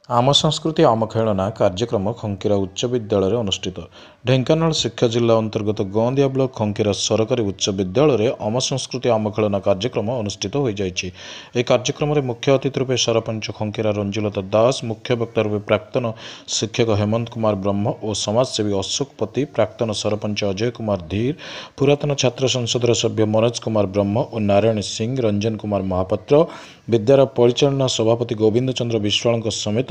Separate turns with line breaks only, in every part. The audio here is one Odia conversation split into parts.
ଆମ ସଂସ୍କୃତି ଆମ ଖେଳନା କାର୍ଯ୍ୟକ୍ରମ ଖଙ୍କିରା ଉଚ୍ଚ ବିଦ୍ୟାଳୟରେ ଅନୁଷ୍ଠିତ। ଢେଙ୍କାନାଳ ଶିକ୍ଷା ଜିଲ୍ଲା ଅନ୍ତର୍ଗତ ଗଅଁଦିଆ ବ୍ଲକ ଖଙ୍କିରା ସରକାରୀ ଉଚ୍ଚ ବିଦ୍ୟାଳୟରେ ଆମ ସଂସ୍କୃତି ଆମ ଖେଳନା କାର୍ଯ୍ୟକ୍ରମ ଅନୁଷ୍ଠିତ ହୋଇଯାଇଛି। ଏହି କାର୍ଯ୍ୟକ୍ରମରେ ମୁଖ୍ୟ ଅତିଥି ରୂପେ ସରପଞ୍ଚ ଖଙ୍କିରା ରଞ୍ଜୁଲତା ଦାସ, ମୁଖ୍ୟ ବକ୍ତା ରୂପେ ପ୍ରାକ୍ତନ ଶିକ୍ଷକ ହେମନ୍ତ କୁମାର ବ୍ରହ୍ମ ଓ ସମାଜସେବୀ ଅଶୋକ ପତି, ପ୍ରାକ୍ତନ ସରପଞ୍ଚ ଅଜୟ କୁମାର ଧୀର, ପୁରାତନ ଛାତ୍ର ସଂସଦର ସଭ୍ୟ ମନୋଜ କୁମାର ବ୍ରହ୍ମ ଓ ନାରାୟଣ ସିଂ, ରଞ୍ଜନ କୁମାର ମହାପାତ୍ର, ବିଦ୍ୟାଳୟ ପରିଚାଳନା ସଭାପତି ଗୋବିନ୍ଦ ଚନ୍ଦ୍ର ବିଶ୍ୱାଳଙ୍କ ସମେତ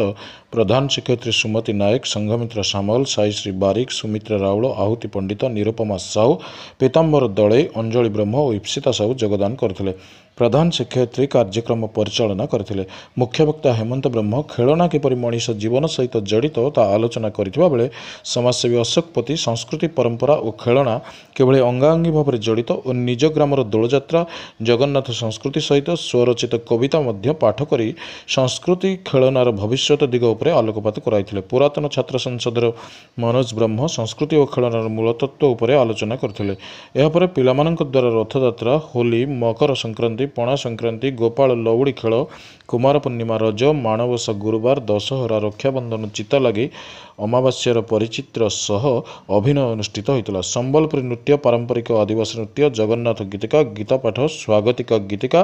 ପ୍ରଧାନ ଶିକ୍ଷୟିତ୍ରୀ ସୁମତି ନାୟକ, ସଂଘମିତ୍ର ସାମଲ, ସାଇଶ୍ରୀ ବାରିକ, ସୁମିତ୍ରା ରାଉଳ, ଆହୁତି ପଣ୍ଡିତ, ନିରୁପମା ସାହୁ, ପୀତାମ୍ବର ଦଳେଇ, ଅଞ୍ଜଳି ବ୍ରହ୍ମ ଓ ଇପ୍ସିତା ସାହୁ ଯୋଗଦାନ କରିଥିଲେ। ପ୍ରଧାନ ଶିକ୍ଷୟିତ୍ରୀ କାର୍ଯ୍ୟକ୍ରମ ପରିଚାଳନା କରିଥିଲେ। ମୁଖ୍ୟ ବକ୍ତା ହେମନ୍ତ ବ୍ରହ୍ମ ଖେଳନା କିପରି ମଣିଷ ଜୀବନ ସହିତ ଜଡ଼ିତ ତାହା ଆଲୋଚନା କରିଥିବା ବେଳେ ସମାଜସେବୀ ଅଶୋକ ପତି ସଂସ୍କୃତି ପରମ୍ପରା ଓ ଖେଳନା କିଭଳି ଅଙ୍ଗାଅଙ୍ଗୀ ଭାବରେ ଜଡ଼ିତ ଓ ନିଜ ଗ୍ରାମର ଦୋଳଯାତ୍ରା, ଜଗନ୍ନାଥ ସଂସ୍କୃତି ସହିତ ସ୍ୱରଚିତ କବିତା ମଧ୍ୟ ପାଠ କରି ସଂସ୍କୃତି ଖେଳନାର ଭବିଷ୍ୟତ ଦିଗ ଉପରେ ଆଲୋକପାତ କରାଇଥିଲେ। ପୁରାତନ ଛାତ୍ର ସଂସଦର ମନୋଜ ବ୍ରହ୍ମ ସଂସ୍କୃତି ଓ ଖେଳନାର ମୂଳତତ୍ତ୍ୱ ଉପରେ ଆଲୋଚନା କରିଥିଲେ। ଏହାପରେ ପିଲାମାନଙ୍କ ଦ୍ୱାରା ରଥଯାତ୍ରା, ହୋଲି, ମକର ସଂକ୍ରାନ୍ତି, ପଣା ସଂକ୍ରାନ୍ତି, ଗୋପାଳ ଲଉଡ଼ି ଖେଳ, କୁମାର ପୂର୍ଣ୍ଣିମା, ରଜ, ମାଣବସା ଗୁରୁବାର, ଦଶହରା, ରକ୍ଷାବନ୍ଧନ, ଚିତାଲାଗି, ଅମାବାସ୍ୟାର ପରିଚିତ୍ର ସହ ଅଭିନୟ ଅନୁଷ୍ଠିତ ହୋଇଥିଲା। ସମ୍ବଲପୁରୀ ନୃତ୍ୟ, ପାରମ୍ପରିକ ଆଦିବାସୀ ନୃତ୍ୟ, ଜଗନ୍ନାଥ ଗୀତିକା, ଗୀତାପାଠ, ସ୍ୱାଗତିକା ଗୀତିକା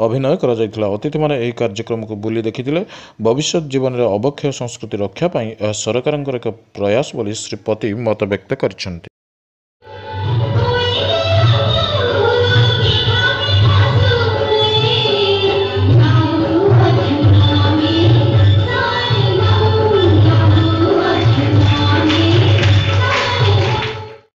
ଅଭିନୟ କରାଯାଇଥିଲା। ଅତିଥିମାନେ ଏହି କାର୍ଯ୍ୟକ୍ରମକୁ ବୁଲି ଦେଖିଥିଲେ। ଭବିଷ୍ୟତ ଜୀବନରେ ଅବକ୍ଷୟ ସଂସ୍କୃତି ରକ୍ଷା ପାଇଁ ଏହା ସରକାରଙ୍କର ଏକ ପ୍ରୟାସ ବୋଲି ଶ୍ରୀ ପତି ମତବ୍ୟକ୍ତ କରିଛନ୍ତି।